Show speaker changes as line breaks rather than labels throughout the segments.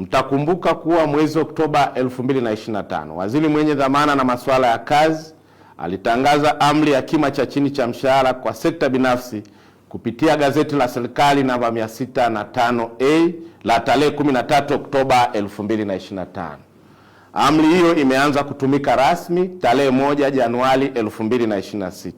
Mtakumbuka kuwa mwezi Oktoba 2025, waziri mwenye dhamana na masuala ya kazi alitangaza amri ya kima cha chini cha mshahara kwa sekta binafsi kupitia gazeti la serikali namba 605A la tarehe 13 Oktoba 2025. Amri hiyo imeanza kutumika rasmi tarehe 1 Januari 2026.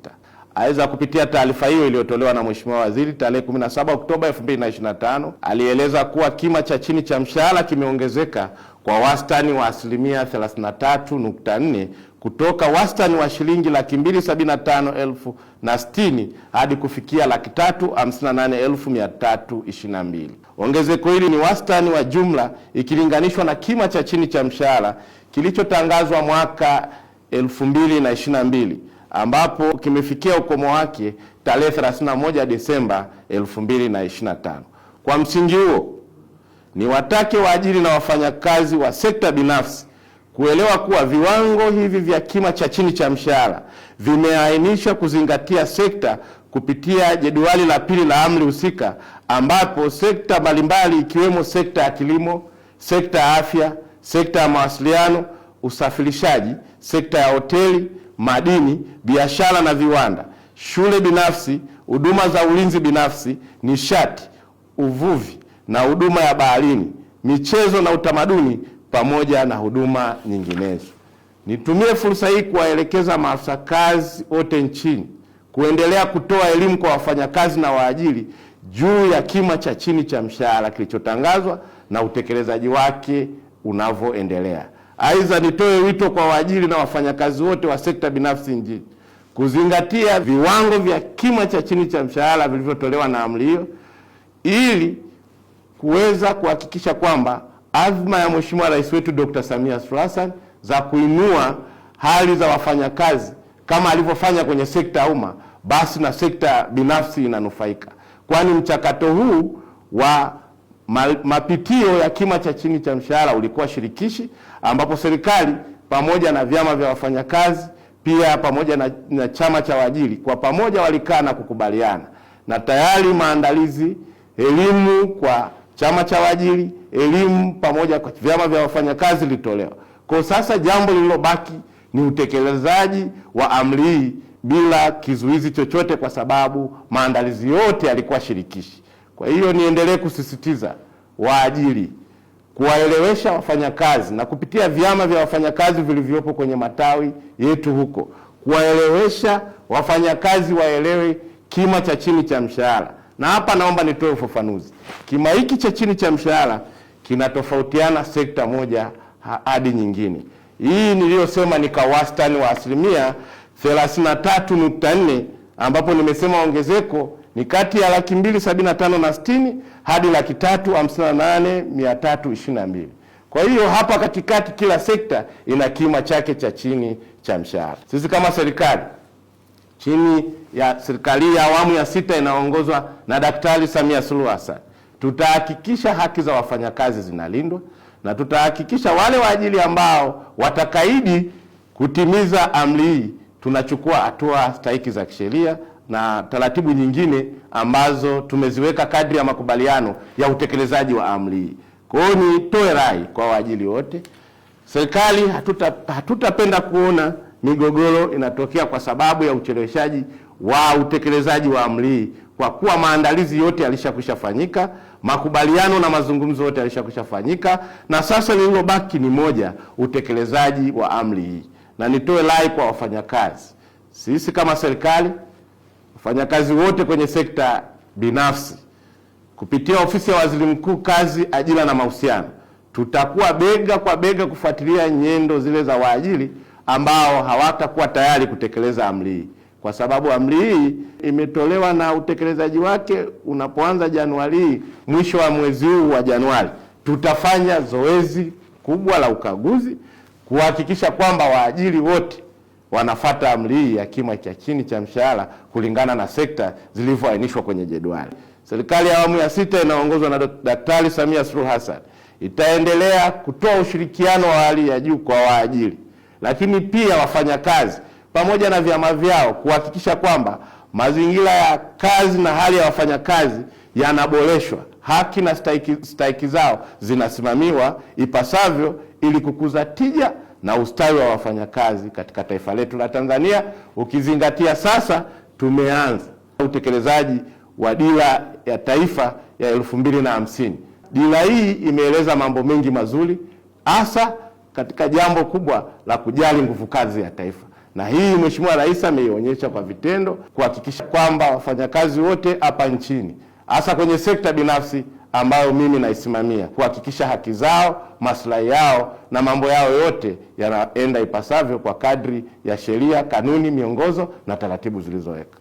Aidha, kupitia taarifa hiyo iliyotolewa na Mheshimiwa Waziri tarehe 17 Oktoba 2025, alieleza kuwa kima cha chini cha mshahara kimeongezeka kwa wastani wa asilimia 33.4 kutoka wastani wa shilingi 275,060 hadi kufikia 358,322. Ongezeko hili ni wastani wa jumla ikilinganishwa na kima cha chini cha mshahara kilichotangazwa mwaka 2022 ambapo kimefikia ukomo wake tarehe 31 Desemba 2025. Kwa msingi huo, ni watake waajiri na wafanyakazi wa sekta binafsi kuelewa kuwa viwango hivi vya kima cha chini cha mshahara vimeainishwa kuzingatia sekta kupitia jedwali la pili la amri husika, ambapo sekta mbalimbali ikiwemo sekta ya kilimo, sekta ya afya, sekta ya mawasiliano, usafirishaji, sekta ya hoteli, madini, biashara na viwanda, shule binafsi, huduma za ulinzi binafsi, nishati, uvuvi na huduma ya baharini, michezo na utamaduni pamoja na huduma nyinginezo. Nitumie fursa hii kuwaelekeza maafisa kazi wote nchini kuendelea kutoa elimu kwa wafanyakazi na waajiri juu ya kima cha chini cha mshahara kilichotangazwa na utekelezaji wake unavyoendelea. Aidha, nitoe wito kwa waajiri na wafanyakazi wote wa sekta binafsi nchini kuzingatia viwango vya kima cha chini cha mshahara vilivyotolewa na amri hiyo ili kuweza kuhakikisha kwamba azma ya Mheshimiwa Rais wetu Dr. Samia Suluhu Hassan za kuinua hali za wafanyakazi kama alivyofanya kwenye sekta ya umma, basi na sekta binafsi inanufaika. Kwani mchakato huu wa mapitio ya kima cha chini cha mshahara ulikuwa shirikishi, ambapo serikali pamoja na vyama vya wafanyakazi pia pamoja na chama cha waajiri kwa pamoja walikaa na kukubaliana, na tayari maandalizi, elimu kwa chama cha waajiri, elimu pamoja kwa vyama vya wafanyakazi litolewa. Kwa sasa jambo lililobaki ni utekelezaji wa amri hii bila kizuizi chochote, kwa sababu maandalizi yote yalikuwa shirikishi. Kwa hiyo niendelee kusisitiza waajiri kuwaelewesha wafanyakazi na kupitia vyama vya wafanyakazi vilivyopo kwenye matawi yetu huko, kuwaelewesha wafanyakazi waelewe kima cha chini cha mshahara. Na hapa naomba nitoe ufafanuzi. Kima hiki cha chini cha mshahara kinatofautiana sekta moja hadi nyingine. Hii niliyosema ni kwa wastani wa asilimia 33.4, ambapo nimesema ongezeko ni kati ya 275,060 hadi 358,322. Kwa hiyo hapa katikati kila sekta ina kima chake cha chini cha mshahara. Sisi kama serikali chini ya serikali ya awamu ya 6 inaongozwa na Daktari Samia Suluhu Hassan, tutahakikisha haki za wafanyakazi zinalindwa na tutahakikisha wale waajiri ambao watakaidi kutimiza amri hii tunachukua hatua stahiki za kisheria na taratibu nyingine ambazo tumeziweka kadri ya makubaliano ya utekelezaji wa amri hii. Kwa hiyo nitoe rai kwa waajiri wote, serikali hatutapenda kuona migogoro inatokea kwa sababu ya ucheleweshaji wa utekelezaji wa amri hii, kwa kuwa maandalizi yote yalishakwisha fanyika, makubaliano na mazungumzo yote yalishakwisha fanyika, na sasa lililobaki ni moja, utekelezaji wa amri hii. Na nitoe rai kwa wafanyakazi, sisi kama serikali, wafanyakazi wote kwenye sekta binafsi kupitia ofisi ya Waziri Mkuu Kazi, Ajira na Mahusiano, tutakuwa bega kwa bega kufuatilia nyendo zile za waajiri ambao hawatakuwa tayari kutekeleza amri hii, kwa sababu amri hii imetolewa na utekelezaji wake unapoanza Januari, mwisho wa mwezi huu wa Januari. Tutafanya zoezi kubwa la ukaguzi kuhakikisha kwamba waajiri wote wanafuata amri hii ya kima cha chini cha mshahara kulingana na sekta zilivyoainishwa kwenye jedwali. Serikali ya awamu ya 6 inaongozwa na Daktari Samia Suluhu Hassan itaendelea kutoa ushirikiano wa hali ya juu kwa waajiri, lakini pia wafanyakazi pamoja na vyama vyao kuhakikisha kwamba mazingira ya kazi na hali ya wafanyakazi yanaboreshwa haki na stahiki zao zinasimamiwa ipasavyo ili kukuza tija na ustawi wa wafanyakazi katika taifa letu la Tanzania, ukizingatia sasa tumeanza utekelezaji wa dira ya taifa ya 2050. Dira hii imeeleza mambo mengi mazuri, hasa katika jambo kubwa la kujali nguvu kazi ya taifa, na hii Mheshimiwa Rais ameionyesha kwa vitendo kuhakikisha kwamba wafanyakazi wote hapa nchini, hasa kwenye sekta binafsi ambayo mimi naisimamia, kuhakikisha haki zao, maslahi yao na mambo yao yote yanaenda ipasavyo kwa kadri ya sheria, kanuni, miongozo na taratibu zilizoweka.